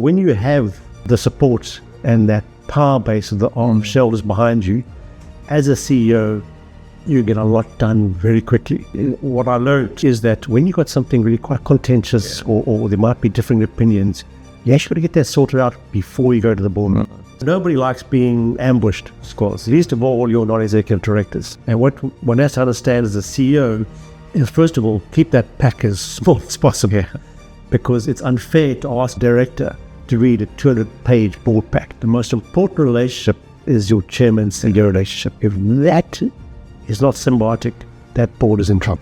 when you have the support and that power base of the shareholders behind you, as a CEO, you get a lot done very quickly. What I learned is that when you've got something really quite contentious or there might be different opinions, you actually got to get that sorted out before you go to the boardroom. Nobody likes being ambushed, of course, least of all your non-executive directors. And what one has to understand as a CEO is, first of all, keep that pack as small as possible. Because it's unfair to ask a director to read a 200-page board pack. The most important relationship is your chairman-CEO relationship. If that is not symbiotic, that board is in trouble.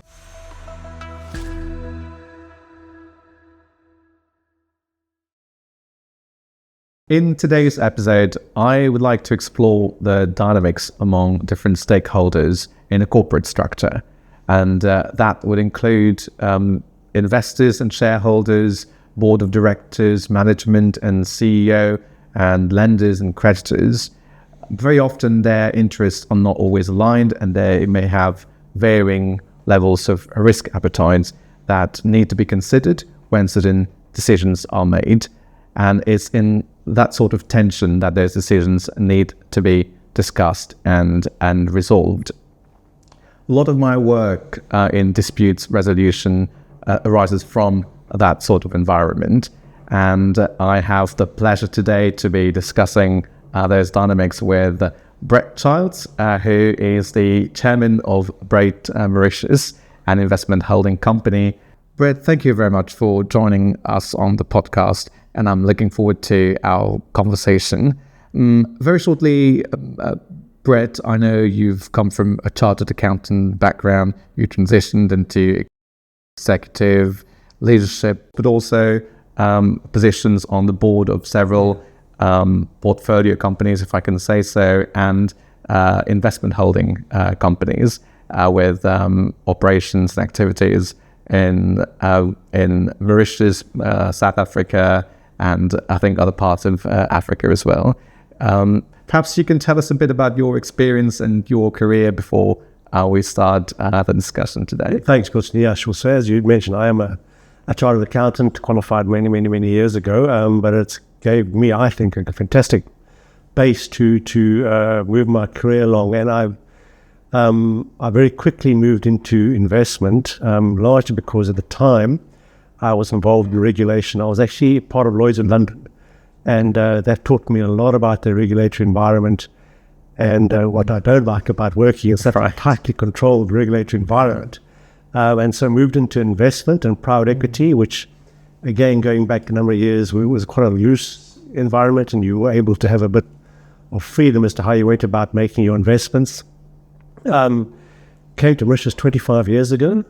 In today's episode, I would like to explore the dynamics among different stakeholders in a corporate structure. And that would include investors and shareholders, board of directors, management and CEO, and lenders and creditors. Very often their interests are not always aligned, and they may have varying levels of risk appetites that need to be considered when certain decisions are made. And it's in that sort of tension that those decisions need to be discussed and resolved. A lot of my work in disputes resolution arises from that sort of environment. And I have the pleasure today to be discussing those dynamics with Brett Childs, who is the chairman of Mauritius, an investment holding company. Brett, thank you very much for joining us on the podcast, and I'm looking forward to our conversation. Very shortly, Brett, I know you've come from a chartered accountant background. You transitioned into executive leadership, but also positions on the board of several portfolio companies, if I can say so, and investment holding companies with operations and activities in Mauritius, South Africa, and I think other parts of Africa as well. Perhaps you can tell us a bit about your experience and your career before we start the discussion today. Thanks, Bilshan. Yeah, sure. So as you mentioned, I am a chartered accountant, qualified many years ago, but it's gave me, I think, a fantastic base to move my career along. And I very quickly moved into investment, largely because at the time I was involved in regulation. I was actually part of Lloyd's in London, and that taught me a lot about the regulatory environment. And what I don't like about working in such a tightly controlled regulatory environment. And so moved into investment and private equity, which, again, going back a number of years, was quite a loose environment, and you were able to have a bit of freedom as to how you went about making your investments. Came to Mauritius 25 years ago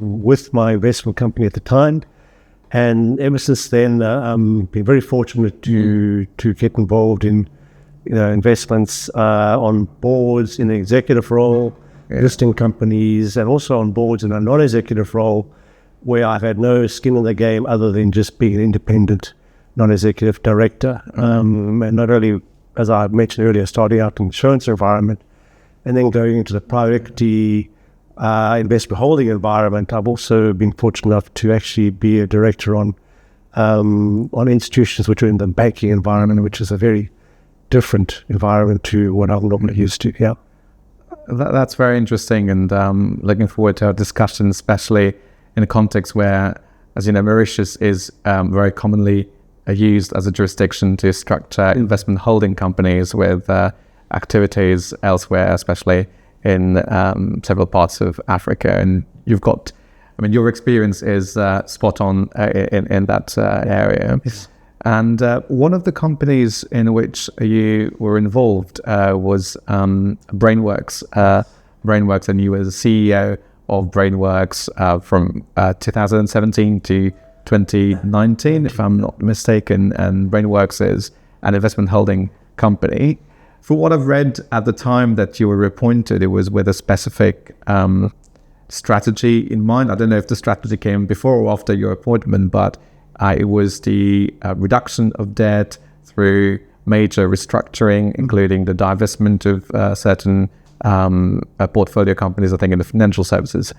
with my investment company at the time, and ever since then, been very fortunate to get involved in investments on boards in the executive role, listing companies, and also on boards in a non-executive role, where I've had no skin in the game other than just being an independent non-executive director. And not only, as I mentioned earlier, starting out in the insurance environment and then going into the private equity investment holding environment, I've also been fortunate enough to actually be a director on institutions which are in the banking environment, which is a very different environment to what I'm normally used to. Yeah, that's very interesting, and looking forward to our discussion, especially in a context where, as you know, Mauritius is very commonly used as a jurisdiction to structure investment holding companies with activities elsewhere, especially in several parts of Africa. And you've got, your experience is spot on in that area. Yes. And one of the companies in which you were involved was BrainWorks. BrainWorks, and you were the CEO of BrainWorks from 2017 to 2019, if I'm not mistaken. And BrainWorks is an investment holding company. From what I've read at the time that you were appointed, it was with a specific strategy in mind. I don't know if the strategy came before or after your appointment, but it was the reduction of debt through major restructuring, including the divestment of certain portfolio companies, I think in the financial services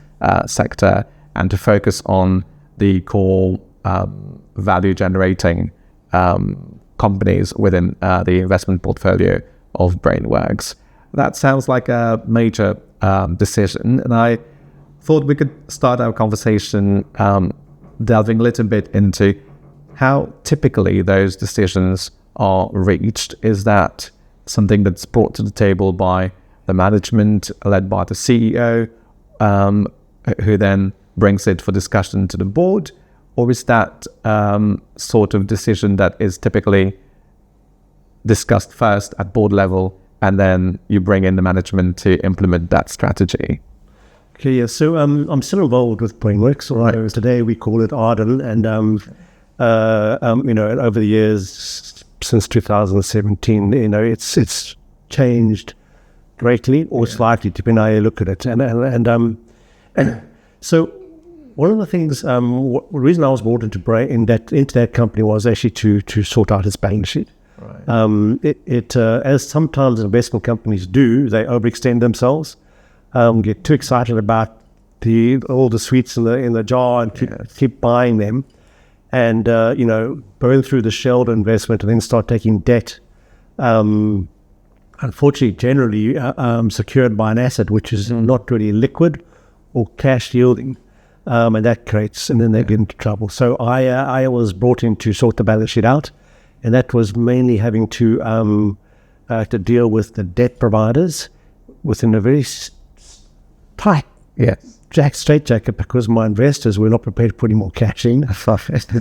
sector, and to focus on the core value generating companies within the investment portfolio of BrainWorks. That sounds like a major decision, and I thought we could start our conversation delving a little bit into how typically those decisions are reached. Is that something that's brought to the table by the management, led by the CEO, who then brings it for discussion to the board? Or is that sort of decision that is typically discussed first at board level, and then you bring in the management to implement that strategy? Okay, yeah. So I'm still involved with BrainWorks. Right. Today we call it Arden, and over the years since 2017, it's changed greatly or slightly, depending on how you look at it. And so one of the things, the reason I was brought into that company was actually to sort out its balance sheet. Right. As sometimes investment companies do, they overextend themselves. Get too excited about all the sweets in the jar and keep buying them, and burn through the shareholder investment and then start taking debt. Unfortunately, generally secured by an asset which is not really liquid or cash yielding, and that creates, and then they get into trouble. So I was brought in to sort the balance sheet out, and that was mainly having to deal with the debt providers within a very tight straitjacket, because my investors were not prepared to put any more cash in. And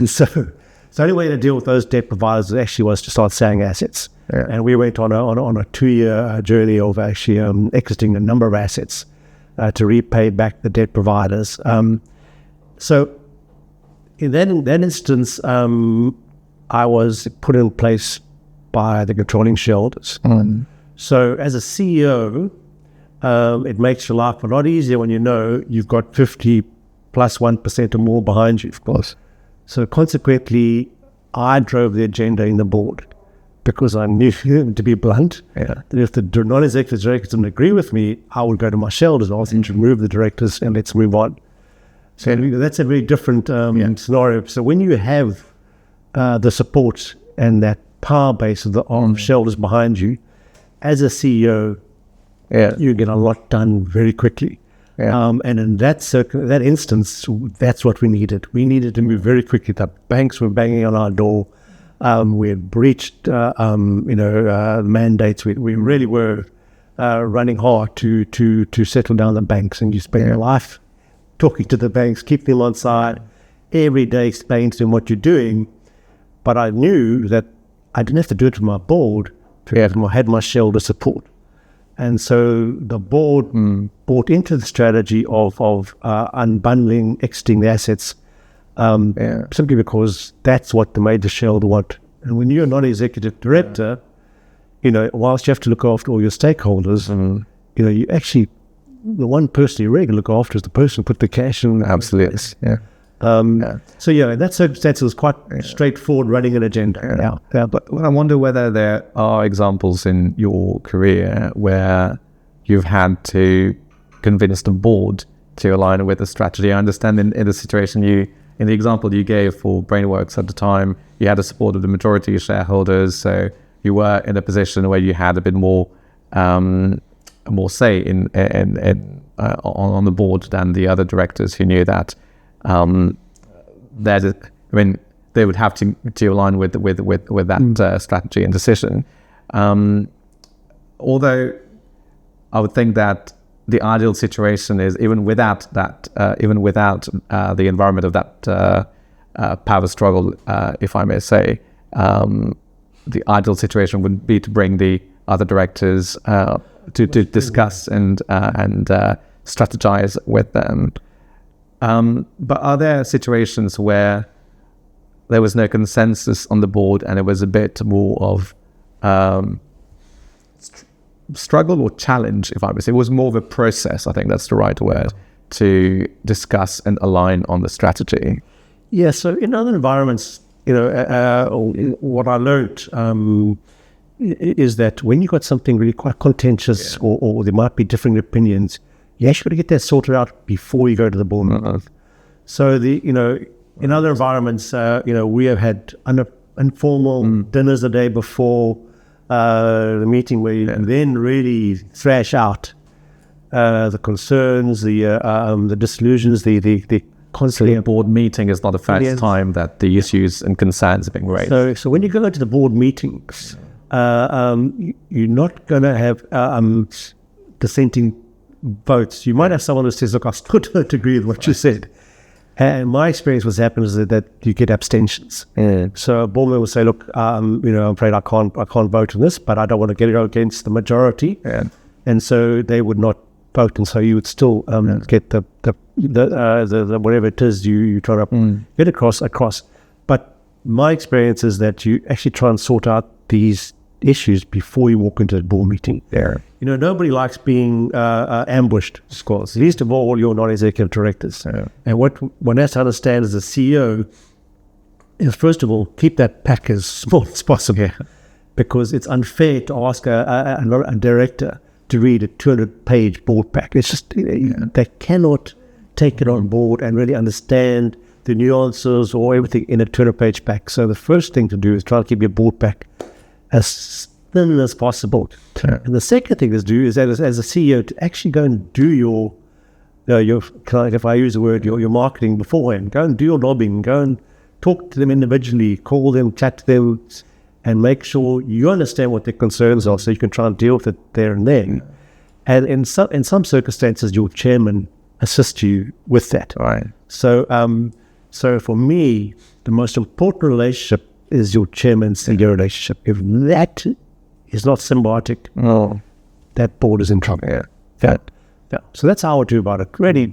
so the only way to deal with those debt providers actually was to start selling assets. Yeah. And we went on a 2-year journey of actually exiting a number of assets to repay back the debt providers. So in that instance, I was put in place by the controlling shareholders. So as a CEO, it makes your life a lot easier when you've got 50 plus 1% or more behind you, of course. So consequently, I drove the agenda in the board, because I knew, to be blunt, that if the non-executive directors didn't agree with me, I would go to my shareholders and ask them to remove the directors and let's move on. So that's a very different scenario. So when you have the support and that power base of the shareholders behind you, as a CEO, you get a lot done very quickly. And in that instance, that's what we needed. We needed to move very quickly. The banks were banging on our door. We had breached, mandates. We really were running hard to settle down the banks. And you spend your life talking to the banks, keep them on side, every day explaining to them what you're doing. But I knew that I didn't have to do it to my board. I had my shareholder support. And so the board bought into the strategy of unbundling, exiting the assets, simply because that's what the major shareholder want. And when you're a non-executive director, whilst you have to look after all your stakeholders, you actually, the one person you really look after is the person who put the cash in. Absolutely, So in that circumstance, it was quite straightforward running an agenda. But I wonder whether there are examples in your career where you've had to convince the board to align with the strategy. I understand in the situation in the example you gave for BrainWorks at the time, you had the support of the majority of shareholders, so you were in a position where you had a bit more say in on the board than the other directors who knew that they would have to align with that strategy and decision. Although I would think that the ideal situation is even without the environment of that power struggle, if I may say, the ideal situation would be to bring the other directors to discuss and strategize with them. But are there situations where there was no consensus on the board and it was a bit more of struggle or challenge, if I may say? It was more of a process, I think that's the right word, to discuss and align on the strategy. Yeah, so in other environments, what I learned is that when you've got something really quite contentious or there might be differing opinions, you actually got to get that sorted out before you go to the board meeting. So in other environments, we have had informal dinners the day before the meeting, where you then really thrash out the concerns, the disillusions, the constantly. A board meeting is not the first time that the issues and concerns are being raised. So when you go to the board meetings, you're not going to have dissenting votes. You might have someone who says, look, I still don't agree with what you said. And my experience was happens is that you get abstentions. So a board member will say, look, I'm afraid I can't vote on this, but I don't want to get it against the majority. And so they would not vote, and so you would still get the whatever it is you try to get across. But my experience is that you actually try and sort out these issues before you walk into the board meeting. Nobody likes being ambushed, of course. Least of all your non-executive directors. And what one has to understand as a CEO is, first of all, keep that pack as small as possible, because it's unfair to ask a director to read a 200-page board pack. It's just, they cannot take it on board and really understand the nuances or everything in a 200-page pack. So the first thing to do is try to keep your board pack as thin as possible. And the second thing is as a CEO, to actually go and do your if I use the word, your marketing beforehand. Go and do your lobbying. Go and talk to them individually, call them, chat to them, and make sure you understand what their concerns are, so you can try and deal with it there and then. And in some circumstances, your chairman assists you with that. So for me, the most important relationship is your chairman-CEO relationship. If that is not symbiotic, that board is in trouble. So that's how I would do about it. Really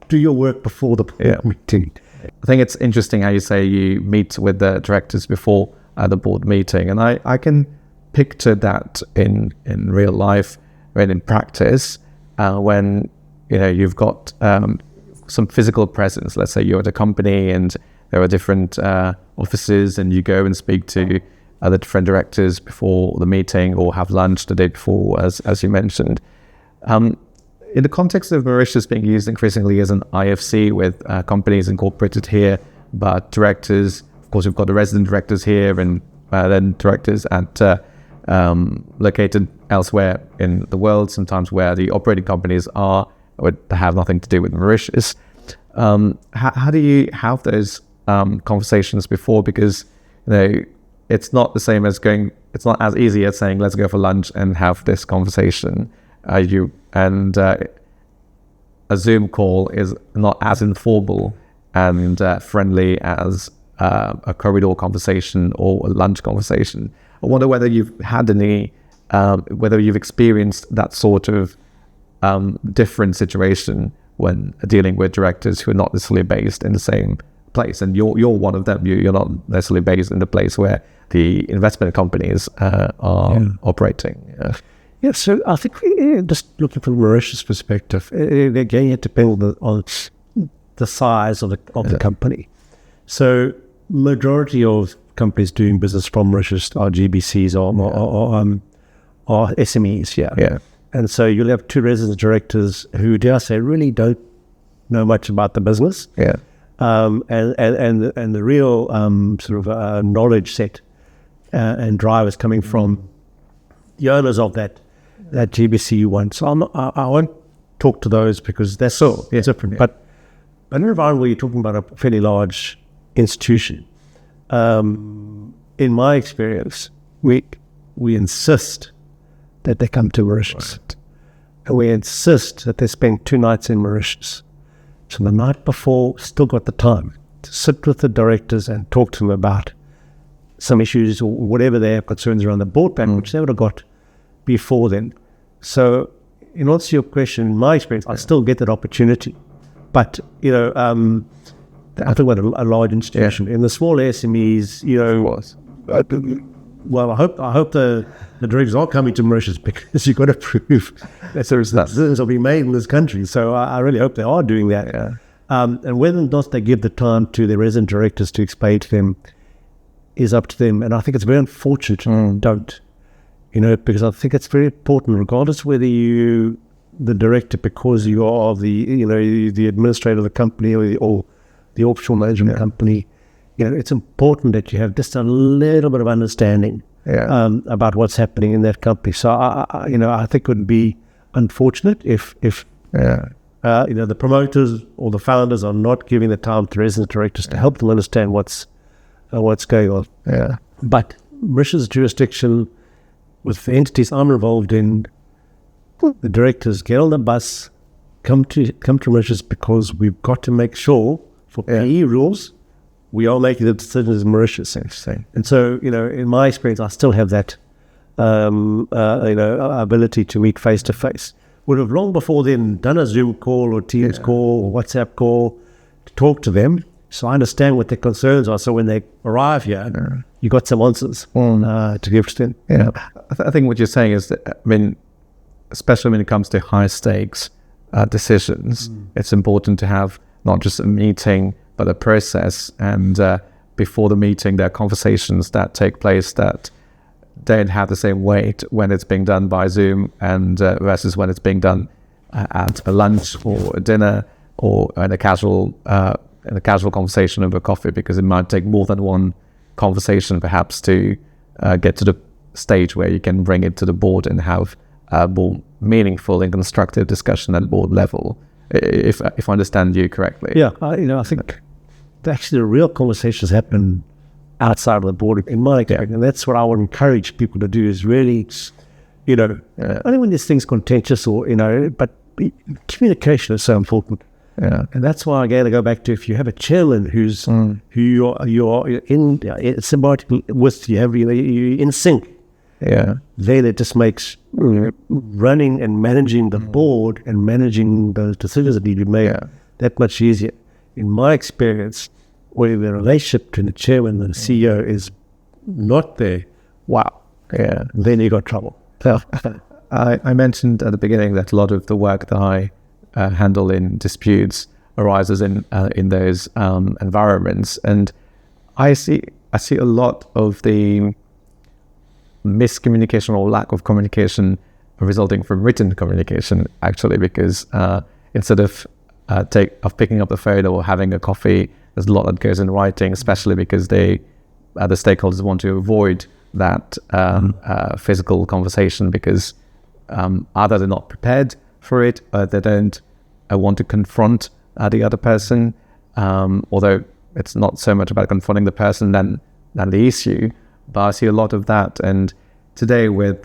do your work before the board meeting. I think it's interesting how you say you meet with the directors before the board meeting, and I can picture that in real life and in practice when you've got some physical presence. Let's say you're at a company and there are different offices, and you go and speak to other different directors before the meeting, or have lunch the day before, as you mentioned. In the context of Mauritius being used increasingly as an IFC with companies incorporated here, but directors, of course, we've got the resident directors here, and then directors at located elsewhere in the world, sometimes where the operating companies are, would have nothing to do with Mauritius. How do you have those conversations before? Because it's not the same as it's not as easy as saying, let's go for lunch and have this conversation. A Zoom call is not as informal and friendly as a corridor conversation or a lunch conversation. I wonder whether you've had whether you've experienced that sort of different situation when dealing with directors who are not necessarily based in the same place. And you're one of them. You're not necessarily based in the place where the investment companies are operating. So I think just looking from Mauritius' perspective, again, it depends on the size of the company. So majority of companies doing business from Mauritius are GBCs or SMEs. And so you'll have two resident directors who, dare I say, really don't know much about the business. And the real sort of knowledge set and drivers coming from the owners of that GBC one. So I won't talk to those because they're so different. But in an environment where you're talking about a fairly large institution, in my experience, we insist that they come to Mauritius. And we insist that they spend 2 nights in Mauritius. So the night before, still got the time to sit with the directors and talk to them about some issues or whatever they have concerns around the board pack, which they would have got before then. So in answer to your question, in my experience, I still get that opportunity. But, I think about a large institution. In the small SMEs, well, I hope the directors are coming to Mauritius, because you've got to prove that decisions will be made in this country. So I really hope they are doing that. And whether or not they give the time to their resident directors to explain to them is up to them. And I think it's very unfortunate don't. Because I think it's very important, regardless whether you the director because you are the administrator of the company or the offshore management company, it's important that you have just a little bit of understanding about what's happening in that company. So I think it would be unfortunate if the promoters or the founders are not giving the time to resident directors to help them understand what's going on. But Mauritius jurisdiction, with the entities I'm involved in, the directors get on the bus, come to Mauritius, because we've got to make sure for PE rules we are making the decisions in Mauritius. And so, in my experience, I still have that ability to meet face to face. Would have long before then done a Zoom call or Teams call or WhatsApp call to talk to them, so I understand what their concerns are. So when they arrive here, you got some answers to give to them. I think what you're saying is that, especially when it comes to high stakes decisions, it's important to have not just a meeting but a process, and before the meeting there are conversations that take place that don't have the same weight when it's being done by Zoom and versus when it's being done at a lunch or a dinner or in a casual conversation over coffee, because it might take more than one conversation perhaps to get to the stage where you can bring it to the board and have a more meaningful and constructive discussion at board level, if I understand you correctly. I think actually the real conversations happen outside of the board, in my experience, and that's what I would encourage people to do, is really, only when there's things contentious or, but communication is so important. And that's why, again, I go back to, if you have a chairman who you're in symbiotic with, you're in sync, then it just makes running and managing the board and managing those decisions that need to be made that much easier. In my experience, where the relationship between the chairman and the CEO is not there, then you got trouble. I mentioned at the beginning that a lot of the work that I handle in disputes arises in those environments, and I see a lot of the miscommunication or lack of communication resulting from written communication, actually, because instead of picking up the phone or having a coffee, there's a lot that goes in writing, especially because the stakeholders want to avoid that physical conversation, because either they're not prepared for it, or they don't want to confront the other person, although it's not so much about confronting the person than the issue. But I see a lot of that, and today with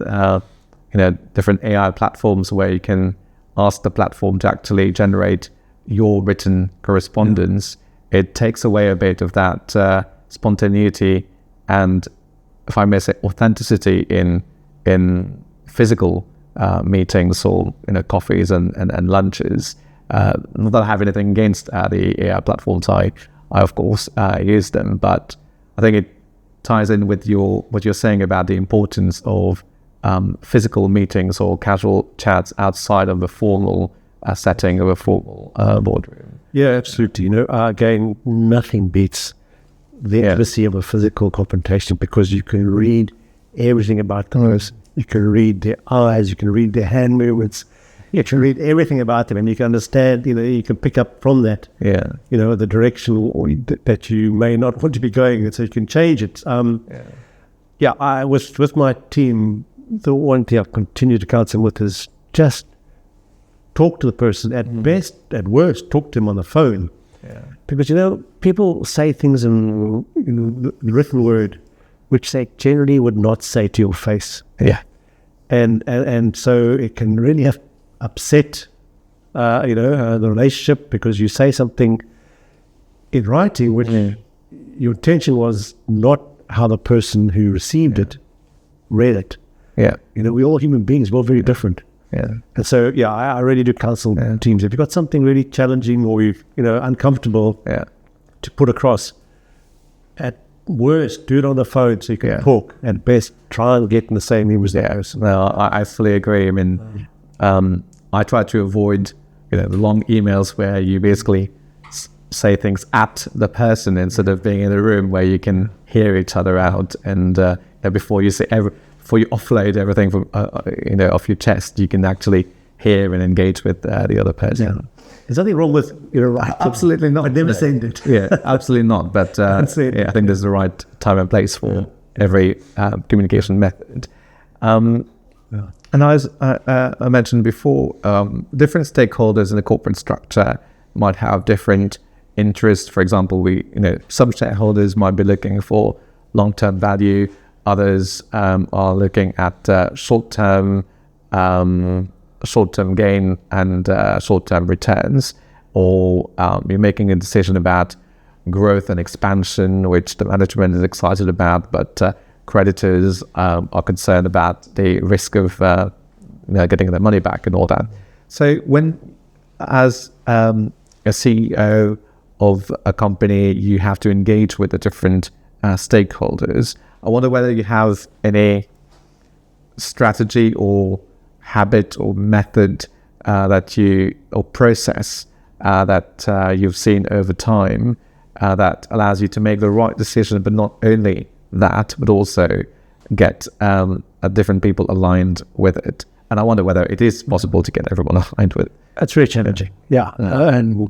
different AI platforms where you can ask the platform to actually generate your written correspondence, it takes away a bit of that spontaneity and, if I may say, authenticity in physical meetings or coffees and lunches. Not that I have anything against the AI platforms. I of course use them, but I think it ties in with what you're saying about the importance of physical meetings or casual chats outside of the formal setting of a formal boardroom. Yeah, absolutely. Again, nothing beats the intimacy of a physical confrontation, because you can read everything about the person. You can read their eyes, you can read their hand movements, you can read everything about them, and you can understand, you can pick up from that, the direction that you may not want to be going, so you can change it. I was with my team. The one thing I've continued to counsel with is just talk to the person. At best, at worst, talk to them on the phone. Because, people say things in the written word which they generally would not say to your face. And so it can really have upset, the relationship, because you say something in writing which your intention was not how the person who received it read it. We're all human beings. We're all very different. And so, I really do counsel teams. If you've got something really challenging or uncomfortable to put across, at worst, do it on the phone so you can talk. At best, try and get in the same room as the person. No, I fully agree. I mean, I try to avoid the long emails where you basically say things at the person instead of being in a room where you can hear each other out, and before you offload everything from off your chest, you can actually hear and engage with the other person. Yeah. There's nothing wrong with right. Absolutely not. I never said it. Yeah, absolutely not. But I think there's the right time and place for every communication method. And as I mentioned before, different stakeholders in the corporate structure might have different interests. For example, some shareholders might be looking for long-term value. Others are looking at short-term gain and short-term returns, or you're making a decision about growth and expansion, which the management is excited about, but creditors are concerned about the risk of getting their money back and all that. So when, as a CEO of a company, you have to engage with the different stakeholders, I wonder whether you have any strategy or habit or method or process that you've seen over time that allows you to make the right decision, but not only that, but also get different people aligned with it. And I wonder whether it is possible to get everyone aligned with it. That's very challenging. Yeah. And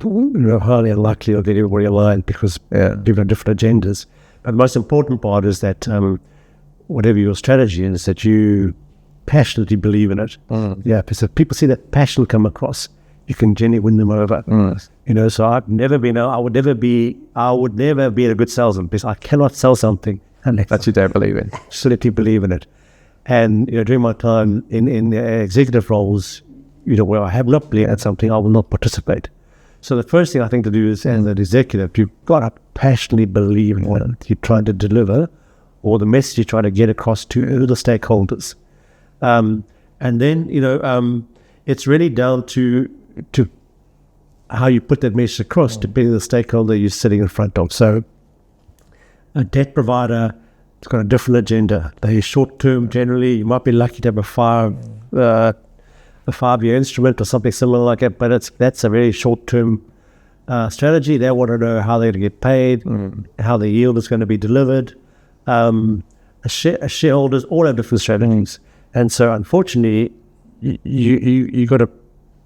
highly unlikely to get everybody aligned because people have different agendas. But the most important part is that whatever your strategy is, that you passionately believe in it. Yeah, because if people see that passion come across, you can generally win them over. So I would never be a good salesman because I cannot sell something that you don't believe in. Absolutely believe in it. And during my time in executive roles, where I have not believed in something, I will not participate. So the first thing I think to do is, as an executive, you've got to passionately believe in what you're trying to deliver, or the message you're trying to get across to the stakeholders. And then, it's really down to how you put that message across, depending on the stakeholder you're sitting in front of. So a debt provider has got a different agenda. They're short-term generally. You might be lucky to have a 5-year instrument or something similar like that, but that's a very short-term strategy. They want to know how they're going to get paid, how the yield is going to be delivered. Shareholders all have different strategies. And so, unfortunately, you got to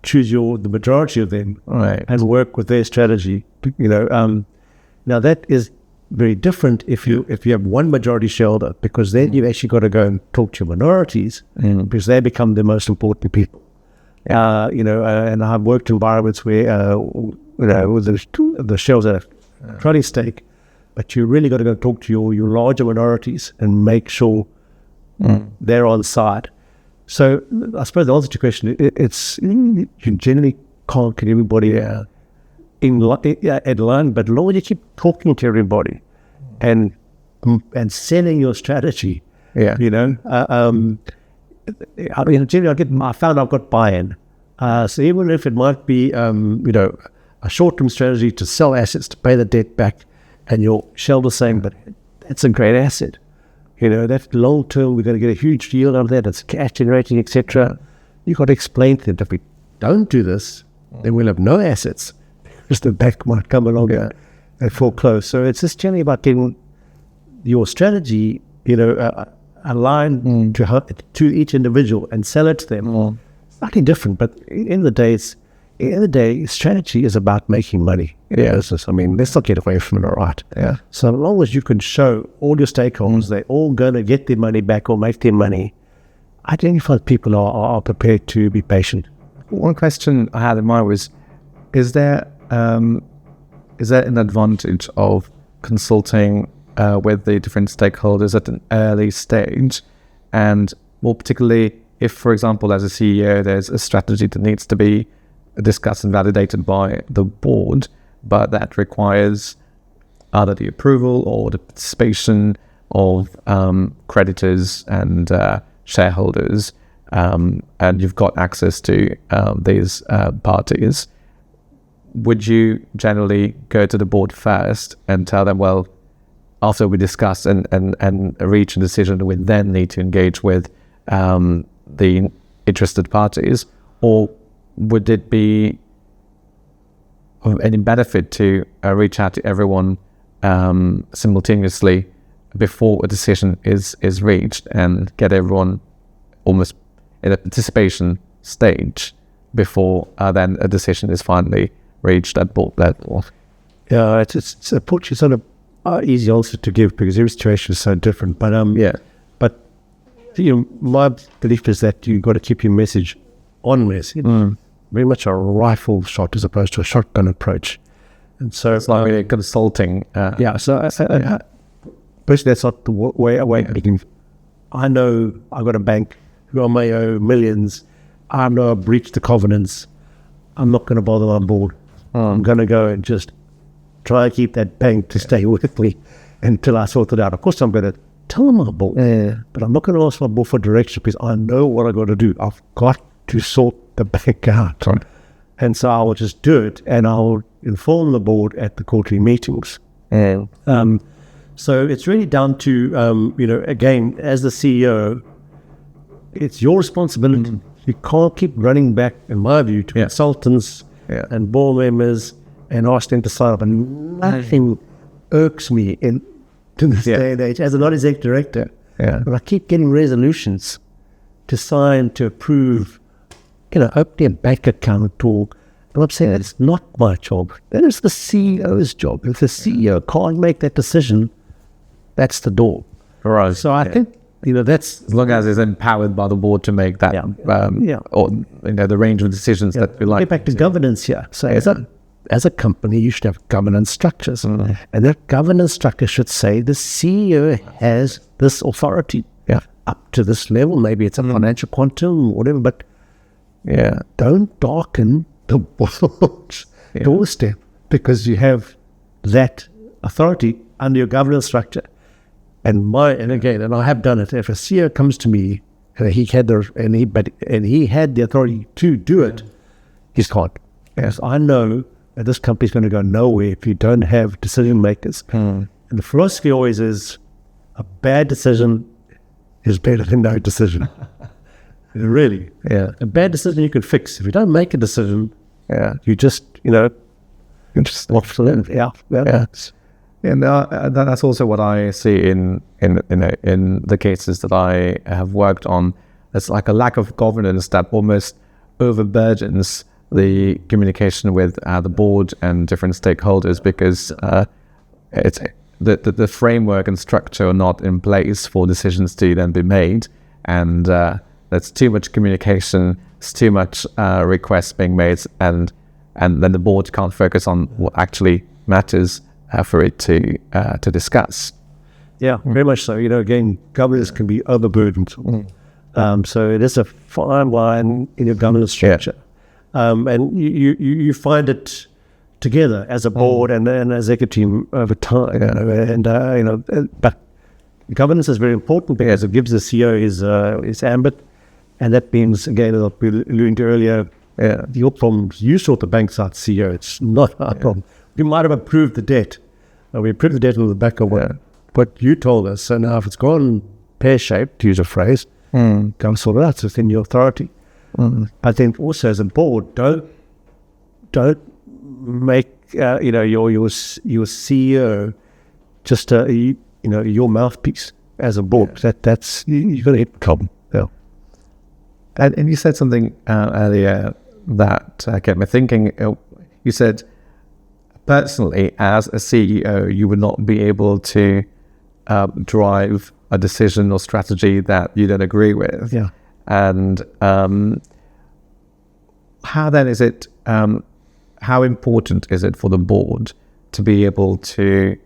choose the majority of them and work with their strategy. Now that is very different if you have one majority shareholder, because then you've actually got to go and talk to your minorities because they become the most important people. And I've worked in environments where with the shareholders that are trying stake, but you really got to go talk to your larger minorities and make sure they're on side. So I suppose the answer to your question, it's you generally can't get everybody at line, but as long as you keep talking to everybody and selling your strategy, generally I found I've got buy-in. So even if it might be a short-term strategy to sell assets to pay the debt back, and your shareholder saying, but that's a great asset. That long-term, we're going to get a huge yield out of that. It's cash generating, etc. You've got to explain to them, if we don't do this, then we'll have no assets because the bank might come along and foreclose. So it's just generally about getting your strategy, aligned to each individual and sell it to them. Slightly different, but in the day, strategy is about making money in business. I mean, let's not get away from it, all right? Yeah. So as long as you can show all your stakeholders they're all going to get their money back or make their money, I think people are prepared to be patient. One question I had in mind was, is there an advantage of consulting with the different stakeholders at an early stage, and more particularly if, for example, as a CEO, there's a strategy that needs to be discussed and validated by the board, but that requires either the approval or the participation of creditors and shareholders, and you've got access to these parties. Would you generally go to the board first and tell them, well, after we discuss and reach a decision, we then need to engage with the interested parties, or would it be of any benefit to reach out to everyone simultaneously before a decision is reached and get everyone almost in a participation stage before then a decision is finally reached at board level? Yeah, it's unfortunately sort of easy answer to give because every situation is so different. But but my belief is that you've got to keep your message on message, very much a rifle shot as opposed to a shotgun approach. And so it's not really consulting. Personally, that's not the way of thinking. I know I've got a bank who I may owe millions. I know I've breached the covenants. I'm not going to bother my board. I'm going to go and just try and keep that bank to stay with me until I sort it out. Of course, I'm going to tell my board, but I'm not going to ask my board for direction because I know what I've got to do. I've got to sort the bank out. Right. And so I will just do it, and I'll inform the board at the quarterly meetings. So it's really down to, again, as the CEO, it's your responsibility. You can't keep running back, in my view, to consultants and board members and ask them to sign up. And nothing irks me to this day and age as a non-exec director. But I keep getting resolutions to sign, to approve, opening a bank account or, and I'm saying that's not my job. That is the CEO's job. If the CEO can't make that decision, that's the door. Right. So I think, that's... As long as it's empowered by the board to make that, or, the range of decisions that we like. Get back to governance here. So as a company, you should have governance structures. And that governance structure should say the CEO has this authority up to this level. Maybe it's a financial quantum or whatever, but don't darken the board's doorstep because you have that authority under your governance structure. And I have done it. If a CEO comes to me and he had the authority to do it, he can't. Yes, I know that this company's going to go nowhere if you don't have decision makers. And the philosophy always is a bad decision is better than no decision. Really. A bad decision you can fix. If you don't make a decision, you just, off to them. And that's also what I see in the cases that I have worked on. It's like a lack of governance that almost overburdens the communication with the board and different stakeholders because it's the framework and structure are not in place for decisions to then be made, and there's too much communication, it's too much requests being made, and then the board can't focus on what actually matters for it to discuss. Yeah, very much so. Again, governance can be overburdened. So it is a fine line in your governance structure. And you find it together as a board and an executive team over time. But governance is very important because it gives the CEO his ambit, and that means, again, as I was alluding to earlier, your problems, you sort the banks out, CEO. It's not our problem. We might have approved the debt. We approved the debt on the back of what you told us. So now if it's gone pear-shaped, to use a phrase, go sort it out. It's within your authority. I think also as a board, don't make your CEO just your mouthpiece as a board. That's you're going to hit the problem. And you said something earlier that kept me thinking. You said, personally, as a CEO, you would not be able to drive a decision or strategy that you don't agree with. And how then is it, how important is it for the board to be able to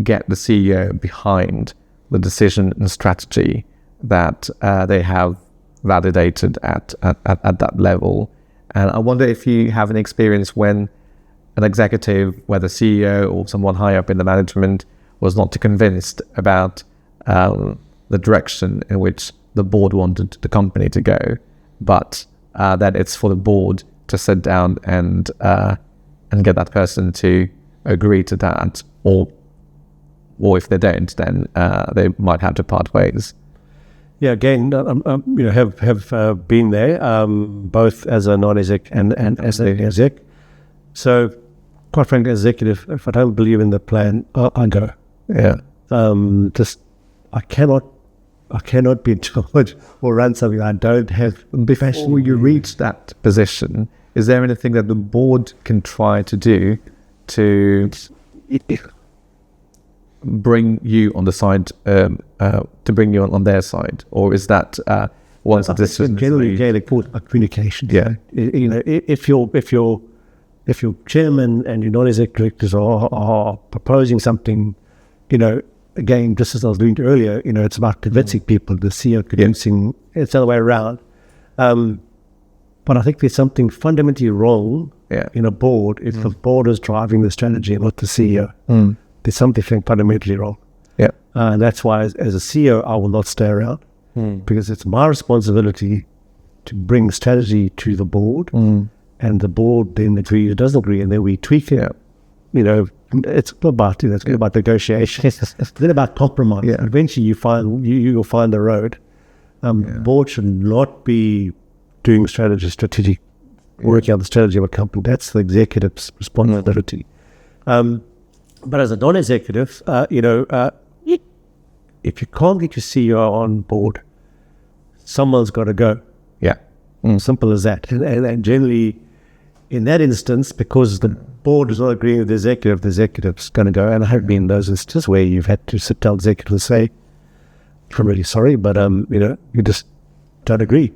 get the CEO behind the decision and strategy that they have validated at that level? And I wonder if you have an experience when an executive, whether CEO or someone high up in the management, was not convinced about the direction in which the board wanted the company to go, but that it's for the board to sit down and get that person to agree to that, or if they don't, then they might have to part ways. Yeah, again, have been there, both as a non-exec and as an exec. So, quite frankly, as executive, if I don't believe in the plan, I go. I I cannot be in charge or run something I don't have. Before you reach that position, is there anything that the board can try to do to bring you on the side, to bring you on their side, or is that once the decision? Generally, communication. Yeah. If your chairman and your non-executive directors are proposing something, again, just as I was doing earlier, it's about convincing people, the CEO convincing, it's the other way around. But I think there's something fundamentally wrong in a board if the board is driving the strategy and not the CEO. There's something fundamentally wrong. Yeah. And that's why as a CEO, I will not stay around because it's my responsibility to bring strategy to the board and the board then agrees or doesn't agree and then we tweak it. It's about it's about negotiation. It's then about compromise. Yeah. Eventually, you'll find the road. Board should not be doing strategic working on the strategy of a company. That's the executive's responsibility. But as a non-executive, if you can't get your CEO on board, someone's got to go. Yeah. Simple as that. And generally, in that instance, because the board is not agreeing with the executive's going to go. And I have been in those instances where you've had to sit down executives and say, I'm really sorry, but you just don't agree.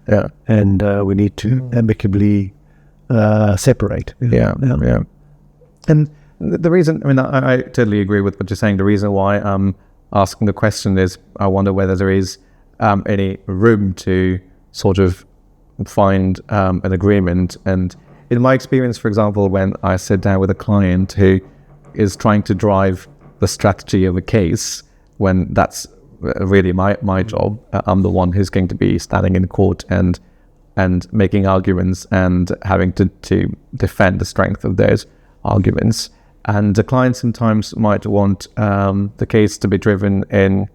Yeah. And we need to amicably separate. Yeah. And the reason, I totally agree with what you're saying. The reason why I'm asking the question is I wonder whether there is any room to sort of find an agreement. And in my experience, for example, when I sit down with a client who is trying to drive the strategy of a case, when that's really my job, I'm the one who's going to be standing in court and making arguments and having to defend the strength of those arguments. And the client sometimes might want the case to be driven in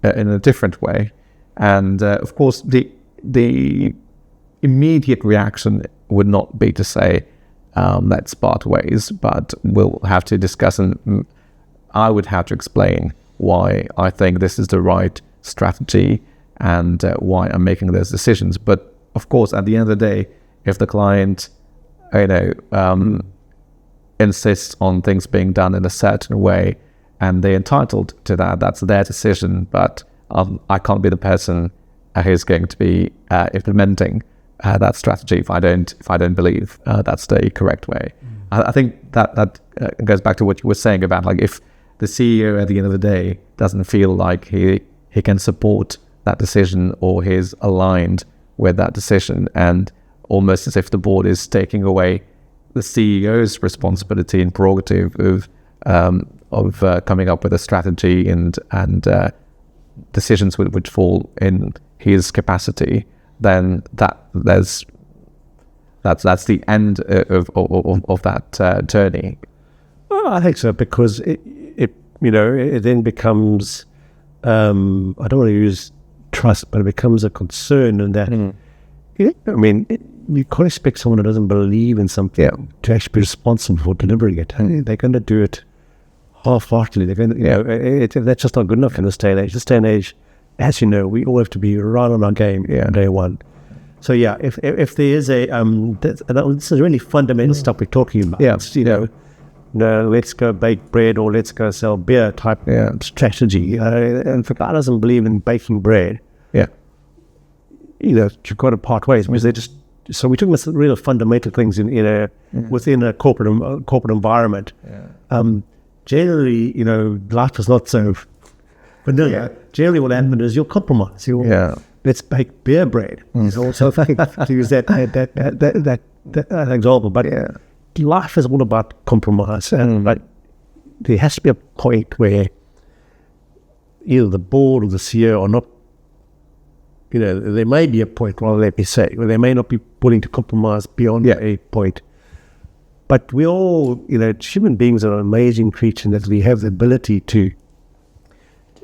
a different way. And of course, the immediate reaction would not be to say, let's part ways, but we'll have to discuss, and I would have to explain why I think this is the right strategy and why I'm making those decisions. But of course, at the end of the day, if the client, insists on things being done in a certain way and they're entitled to that, that's their decision. But I can't be the person who's going to be implementing that strategy if I don't believe that's the correct way. I think that goes back to what you were saying about, like, if the CEO at the end of the day doesn't feel like he can support that decision or he's aligned with that decision, and almost as if the board is taking away the CEO's responsibility and prerogative of coming up with a strategy and decisions would fall in his capacity, then that's the end of that journey. Well, I think so, because it then becomes I don't want to use trust, but it becomes a concern, and that you can't expect someone who doesn't believe in something to actually be responsible for delivering it. They're going to do it half-heartedly. They're going to, that's just not good enough in this day and age. This day and age, as you know, we all have to be right on our game day one. So if there is this is really fundamental stuff we're talking about. Let's go bake bread or let's go sell beer type strategy. And if a guy doesn't believe in baking bread, you've got to part ways, because they're just. So we talk about some real fundamental things within a corporate environment. Generally, life is not so vanilla. Generally, what happens is you'll compromise. Let's bake beer bread. Is also to use that example. But life is all about compromise, and there has to be a point where either the board or the CEO are not. There may be a point, let me say, where they may not be willing to compromise beyond a point. But we all, human beings are an amazing creature, that we have the ability to,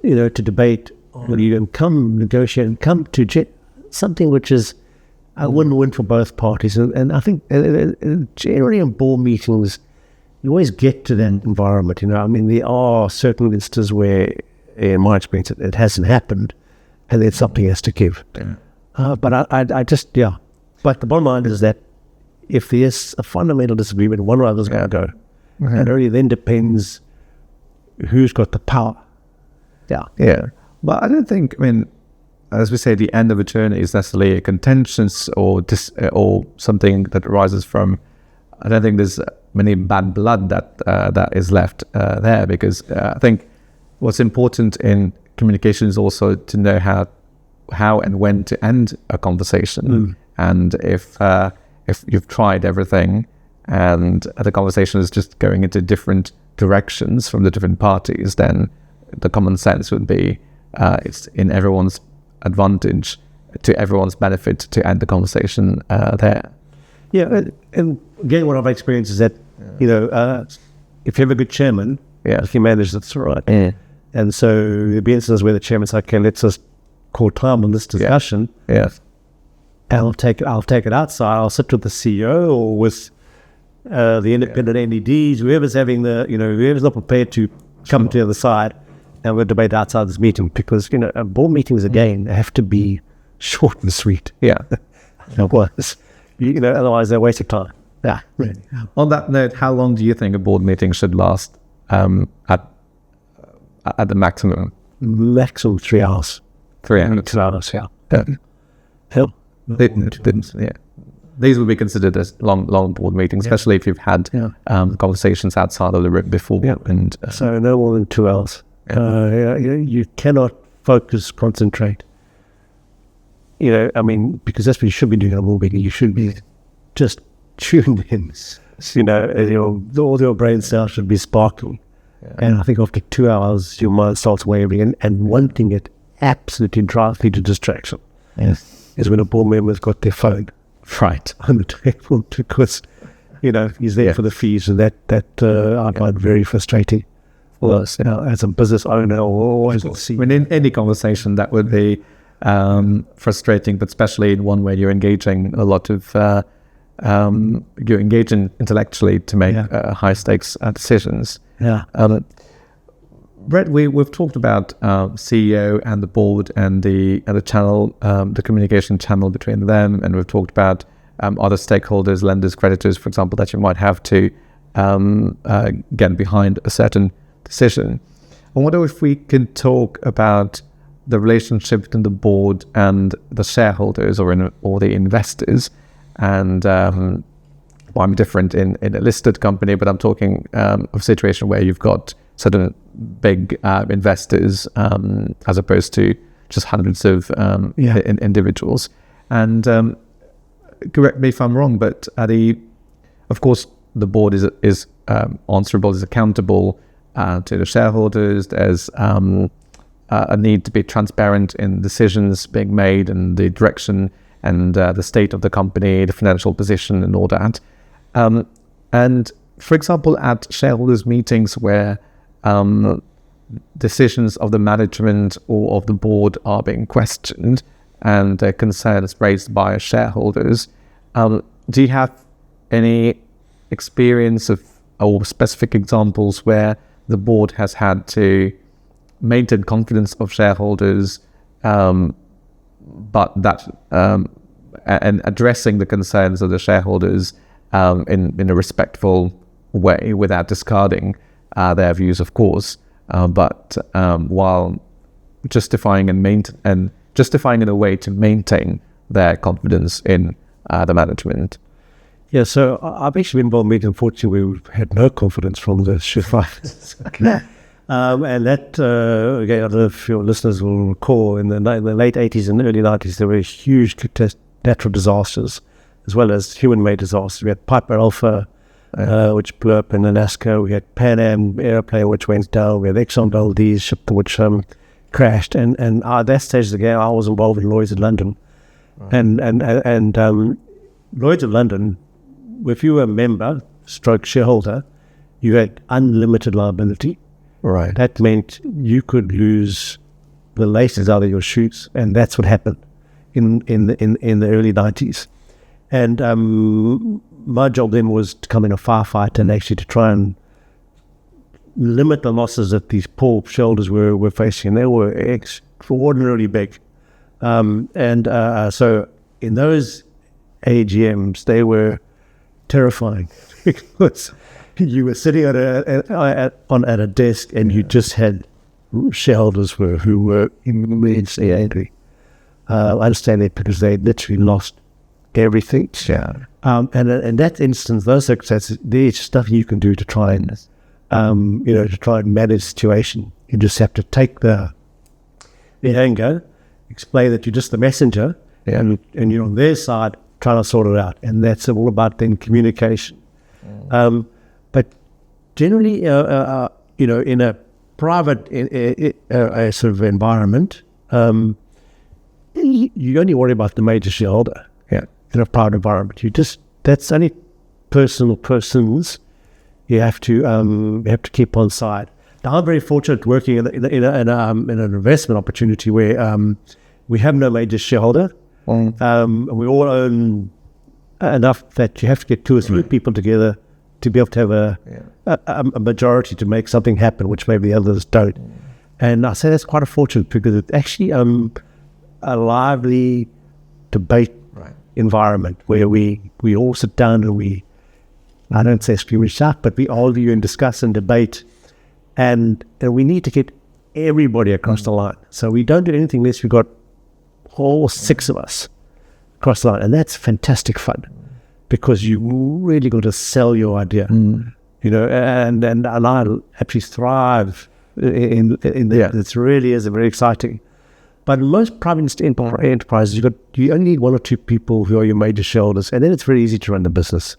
to debate, and come negotiate and come to something which is a win-win for both parties. And I think generally in board meetings, you always get to that environment. There are certain instances where, in my experience, it hasn't happened. and then something has to give. But I just, But the bottom line is that if there's a fundamental disagreement, one or other is going to go. And it really then depends who's got the power. Yeah. But I don't think, as we say, the end of a journey is necessarily a contentious or something that arises from. I don't think there's many bad blood that is left there, because I think what's important in communication is also to know how and when to end a conversation. And if you've tried everything and the conversation is just going into different directions from the different parties, then the common sense would be it's in everyone's advantage, to everyone's benefit, to end the conversation there. Yeah, and again, what I've experienced is that, if you have a good chairman, if you manage that's all right. And so there'd be instances where the chairman's like, okay, let's just call time on this discussion. Yes. And I'll take it outside. I'll sit with the CEO or with the independent NEDs, whoever's having whoever's not prepared to come to the other side, and we'll debate outside this meeting, because, board meetings, again, have to be short and sweet. Yeah. Otherwise, otherwise they're a waste of time. Yeah. Really. On that note, how long do you think a board meeting should last at the maximum? Maximum 3 hours. 3 hours. 2 hours, yeah. Hell. These would be considered as long board meetings, especially if you've had conversations outside of the room before. Yeah. And so no more than 2 hours. You cannot concentrate. Because that's what you should be doing at a board meeting. You should be just tuned in. All your brain cells should be sparkling. And I think after 2 hours, your mind starts wavering, and wanting it absolutely drives you to distraction. Yes. Is when a board member's got their phone on the table, because he's there for the fees, and that I find very frustrating. Well, as a business owner, always see. In any conversation that would be frustrating, but especially in one where you're engaging a lot of you're engaging intellectually to make high stakes decisions. Brett, we've talked about CEO and the board and the channel, the communication channel between them, and we've talked about other stakeholders, lenders, creditors, for example, that you might have to get behind a certain decision. I wonder if we can talk about the relationship between the board and the shareholders or the investors. And I'm different in a listed company, but I'm talking of a situation where you've got certain big investors as opposed to just hundreds of individuals. And correct me if I'm wrong, but of course the board is answerable, is accountable to the shareholders. There's a need to be transparent in decisions being made and the direction and the state of the company, the financial position and all that. And for example, at shareholders meetings where decisions of the management or of the board are being questioned and concerns raised by shareholders, do you have any experience of or specific examples where the board has had to maintain confidence of shareholders, but that and addressing the concerns of the shareholders in a respectful way without discarding their views, of course, but while justifying in a way to maintain their confidence in the management? Yeah, so I've actually been involved in meetings, unfortunately, we had no confidence from the shareholders. And that, again, I don't know if your listeners will recall, in the late 80s and early 90s, there were huge natural disasters, as well as human-made disasters. We had Piper Alpha, which blew up in Alaska. We had Pan Am airplane, which went down. We had Exxon Valdez ship, which crashed. And at that stage, again, I was involved in Lloyd's in London. Right. And Lloyd's of London, if you were a member, stroke shareholder, you had unlimited liability. Right. That meant you could lose the laces out of your shoes, and that's what happened in the early 90s. And my job then was to come in a firefight and actually to try and limit the losses that these poor shareholders were facing. And they were extraordinarily big. So in those AGMs, they were terrifying because you were sitting at a desk and you just had shareholders who were immensely angry. I understand it because they literally lost everything. Yeah. And in that instance, those circumstances, there's stuff you can do to try and, to try and manage the situation. You just have to take the anger, explain that you're just the messenger, and you're on their side trying to sort it out. And that's all about then communication. But generally, in a private sort of environment, you only worry about the major shareholder. In a private environment, that's only persons you have to keep on side. Now, I'm very fortunate working in an investment opportunity where we have no major shareholder. We all own enough that you have to get 2 or 3 people together to be able to have a majority to make something happen, which maybe the others don't. And I say that's quite a fortune because it's actually a lively debate environment where we all sit down and I don't say scream and shout, but we argue and discuss and debate, and we need to get everybody across the line. So we don't do anything unless we've got all 6 of us across the line, and that's fantastic fun because you really got to sell your idea, and I actually thrive in that. It really is very exciting. But in most private enterprises, you only need 1 or 2 people who are your major shareholders, and then it's very easy to run the business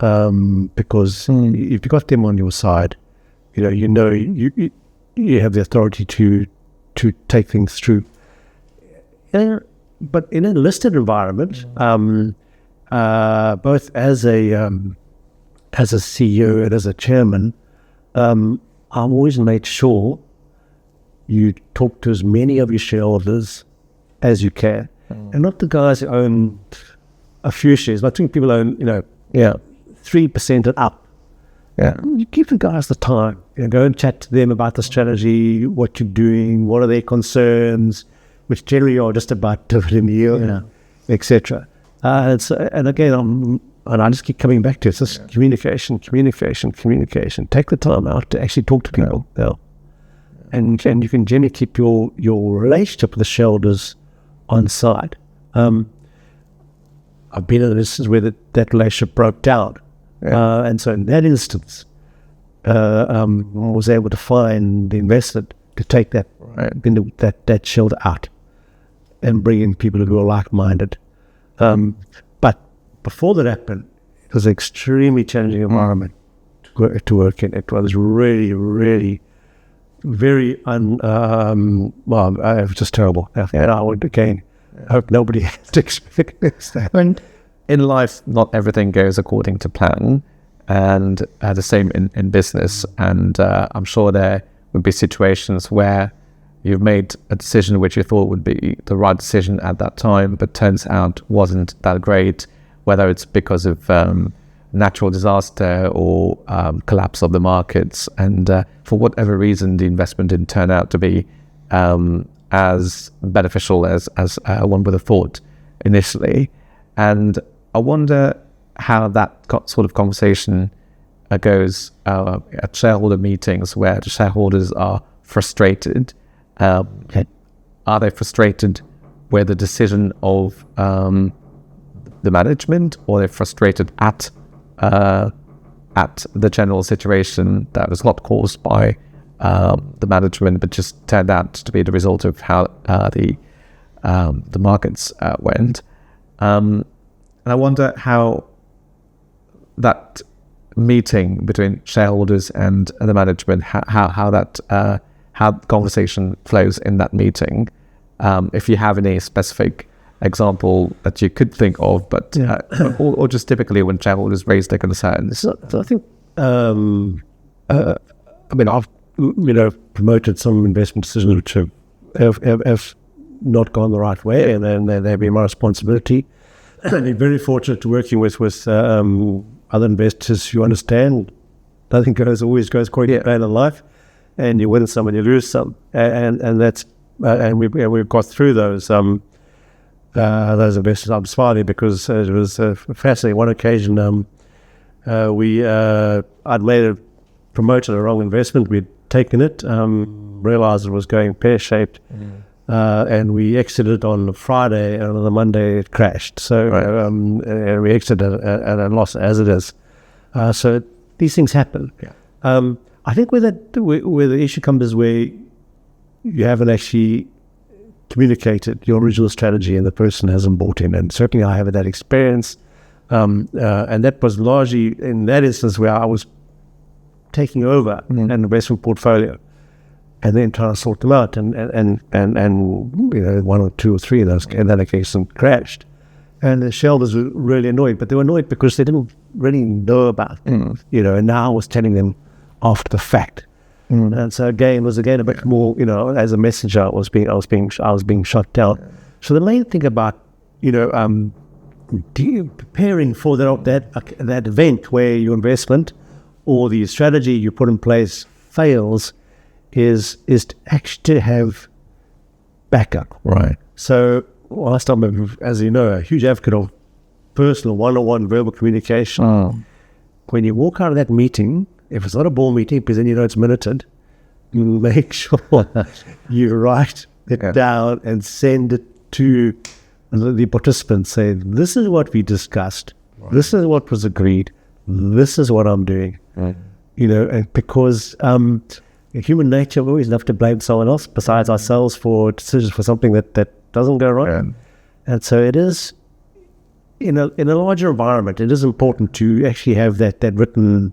because if you've got them on your side, you have the authority to take things through. But in a listed environment, both as a CEO and as a chairman, I've always made sure you talk to as many of your shareholders as you can, and not the guys who own a few shares. But I think people own, 3% and up. You give the guys the time. Go and chat to them about the strategy, what you're doing, what are their concerns, which generally are just about dividend yield, etc. And again, I just keep coming back to it. It's just communication. Take the time out to actually talk to people. And you can generally keep your relationship with the shareholders on side. I've been in an instance where that relationship broke down. And so in that instance, I was able to find the investor to take that shareholder out and bring in people who are like-minded. But before that happened, it was an extremely challenging environment to work in. It was really, really very it was just terrible. And I would again hope nobody has to experience that. And in life, not everything goes according to plan, and the same in business. And I'm sure there would be situations where you've made a decision which you thought would be the right decision at that time, but turns out wasn't that great, whether it's because of natural disaster or collapse of the markets, and for whatever reason the investment didn't turn out to be as beneficial as one would have thought initially. And I wonder how that sort of conversation goes at shareholder meetings where the shareholders are frustrated. Are they frustrated with the decision of the management, or they're frustrated at the general situation that was not caused by the management, but just turned out to be the result of how the markets went? And I wonder how that meeting between shareholders and the management, how conversation flows in that meeting. If you have any specific example that you could think of, but or just typically when shareholders raise their concerns. So I think I've promoted some investment decisions which have not gone the right way, and then they've been my responsibility. I've been very fortunate to working with other investors who understand nothing always goes according to plan in life, and you win some and you lose some, and that's and we've got through those investors. I'm smiling because it was fascinating. One occasion, I'd promoted a wrong investment. We'd taken it, realized it was going pear-shaped, and we exited on a Friday, and on the Monday it crashed. So and we exited at a loss, as it is. So these things happen. Yeah. I think where the issue comes is where you haven't actually communicated your original strategy and the person hasn't bought in. And certainly I have that experience. And that was largely in that instance where I was taking over an investment portfolio and then trying to sort them out. And one or two or three of those in that case crashed. And the shareholders were really annoyed, but they were annoyed because they didn't really know about it, and now I was telling them after the fact. And so again, it was a bit more, as a messenger, I was being shut down. So the main thing about, preparing for that event where your investment or the strategy you put in place fails is to actually have backup. Right. So whilst I'm, as you know, a huge advocate of personal one-on-one verbal communication, when you walk out of that meeting, if it's not a board meeting, because then you know it's minuted, make sure you write it down and send it to the participants. Say, this is what we discussed. Right. This is what was agreed. This is what I'm doing. Right. And because human nature, we always love to blame someone else besides ourselves for decisions for something that doesn't go right. Yeah. And so it is, in a larger environment, it is important to actually have that written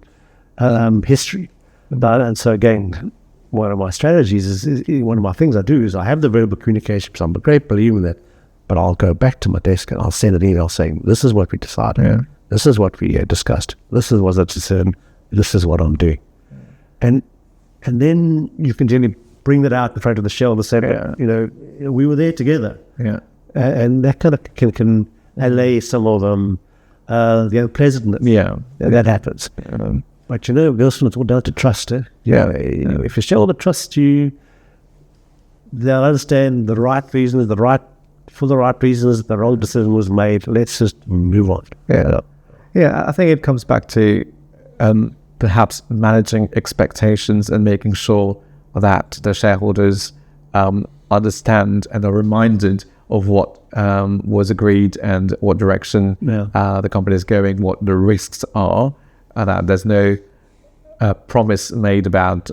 history. And so again, one of my strategies is one of my things I do is I have the verbal communication, because I'm a great believer in that, but I'll go back to my desk and I'll send an email saying, this is what we decided. Yeah. This is what we discussed. This is what I discerned. This is what I'm doing. And then you can generally bring that out in front of the shareholder and say, we were there together. Yeah. And that kind of can allay some of the unpleasantness. Yeah. That happens. But Bilshan, it's all down to trust. If your shareholder trusts you, they'll understand the right reasons, the right reasons, the wrong decision was made. Let's just move on. I think it comes back to perhaps managing expectations and making sure that the shareholders understand and are reminded of what was agreed and what direction the company is going, what the risks are, and that there's no promise made about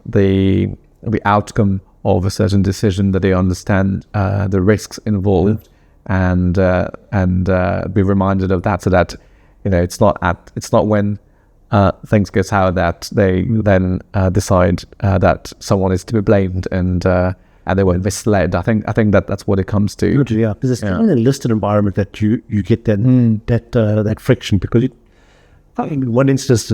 the outcome of a certain decision, that they understand the risks involved and be reminded of that, so that it's not when things go sour that they then decide that someone is to be blamed and they were misled. I think that's what it comes to. Yeah, because it's kind of a listed environment that you get that friction, because in one instance,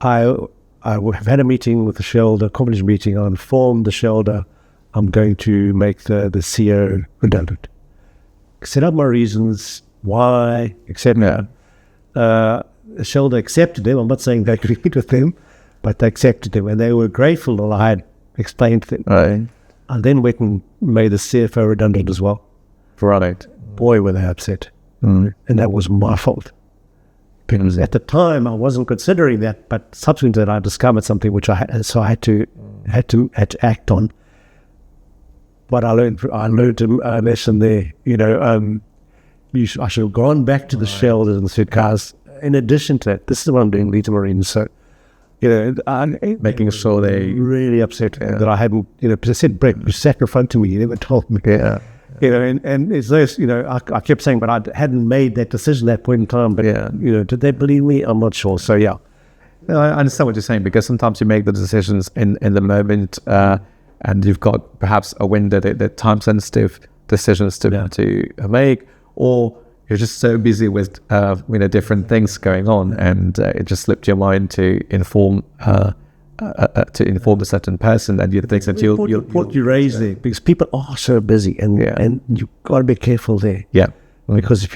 I have had a meeting with the shareholder, confidential meeting. I informed the shareholder I'm going to make the CEO redundant. Set up my reasons why, etc. The shareholder accepted them. I'm not saying they agreed with them, but they accepted them, and they were grateful that I had explained to them. Right. I then went and made the CFO redundant as well. Right. Boy, were they upset. And that was my fault. Because at the time I wasn't considering that, but subsequently to that I discovered something which I had to act on. But I learned a lesson there. I should have gone back to the shareholders and said, guys, in addition to that, this is what I'm doing, Lita Marine. So, making sure they really upset that I hadn't, because I said, Brett, you sat in front of me, you never told me. Yeah. And it's this, I kept saying, but I hadn't made that decision at that point in time. But, did they believe me? I'm not sure. So, yeah. No, I understand what you're saying, because sometimes you make the decisions in the moment and you've got perhaps a window, the time-sensitive decisions to make, or you're just so busy with different things going on, and it just slipped your mind to inform a certain person, and you think that you raise there, because people are so busy, and you've got to be careful there. Yeah, because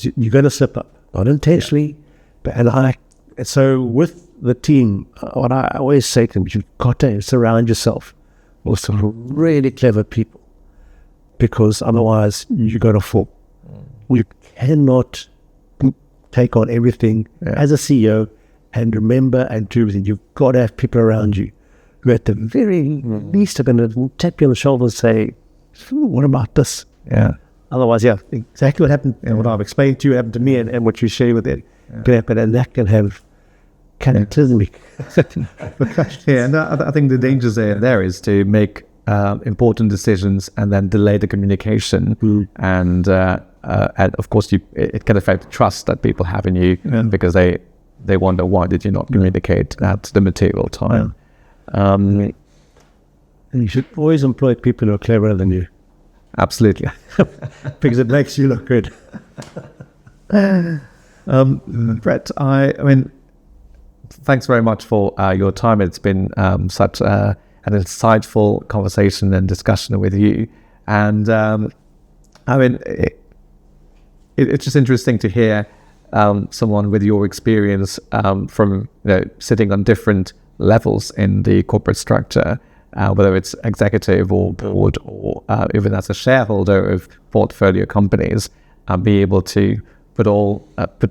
you're going to slip up, not intentionally, but so with the team, what I always say to them, you've got to surround yourself with some really clever people, because otherwise you go to fall. You cannot take on everything as a CEO and remember and do everything. You've got to have people around you who at the very least are going to tap you on the shoulder and say, what about this? Yeah. Otherwise, exactly what happened and what I've explained to you happened to me, and what you share with it can happen, and that can have cataclysmic. And I think the danger there is to make important decisions and then delay the communication, and of course it can affect the trust that people have in you, because they wonder, why did you not communicate at the material time? And you should always employ people who are cleverer than you. Absolutely. Because it makes you look good. Brett, I mean, thanks very much for your time. It's been such an insightful conversation and discussion with you. And I mean, it's just interesting to hear someone with your experience from sitting on different levels in the corporate structure, whether it's executive or board or even as a shareholder of portfolio companies, be able to put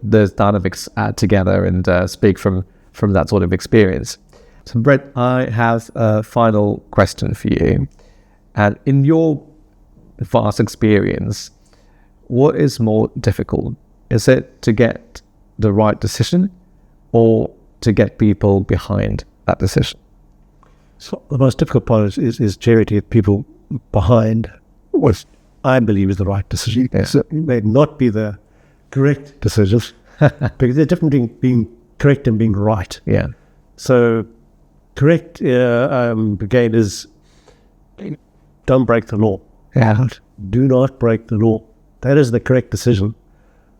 those dynamics together and speak from that sort of experience. So Brett, I have a final question for you. And in your vast experience, what is more difficult? Is it to get the right decision or to get people behind that decision? So the most difficult part is charity of people behind what I believe is the right decision. Yeah. So it may not be the correct decisions, because there's a difference between being correct and being right. Yeah. So correct, again, is don't break the law. Yeah. Do not break the law. That is the correct decision.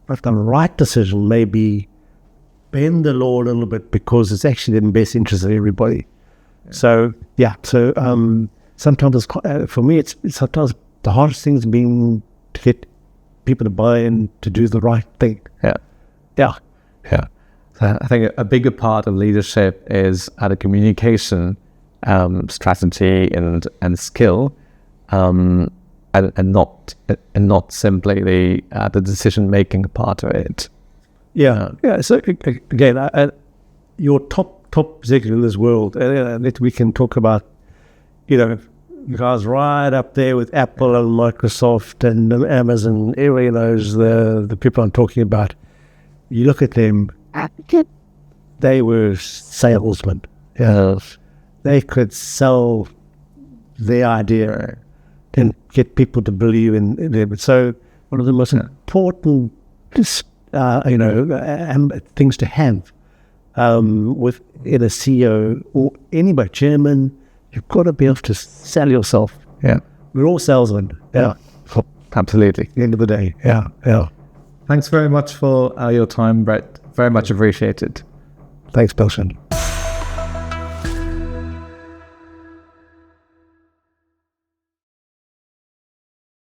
But the right decision may be bend the law a little bit, because it's actually in the best interest of everybody. So sometimes it's for me, it's sometimes the hardest thing is being to get people to buy in to do the right thing. Yeah. So I think a bigger part of leadership is the communication strategy and skill, and not simply the decision making part of it. Yeah. So again, your top executive in this world, that we can talk about, guys right up there with Apple and Microsoft and Amazon, the people I'm talking about. You look at them, they were salesmen. They could sell their idea and get people to believe in them. So one of the most important things to have within a CEO or anybody, chairman, you've got to be able to sell yourself. We're all salesmen. Absolutely. At the end of the day. Thanks very much for your time, Brett. Very much appreciated. Thanks, Bilshan.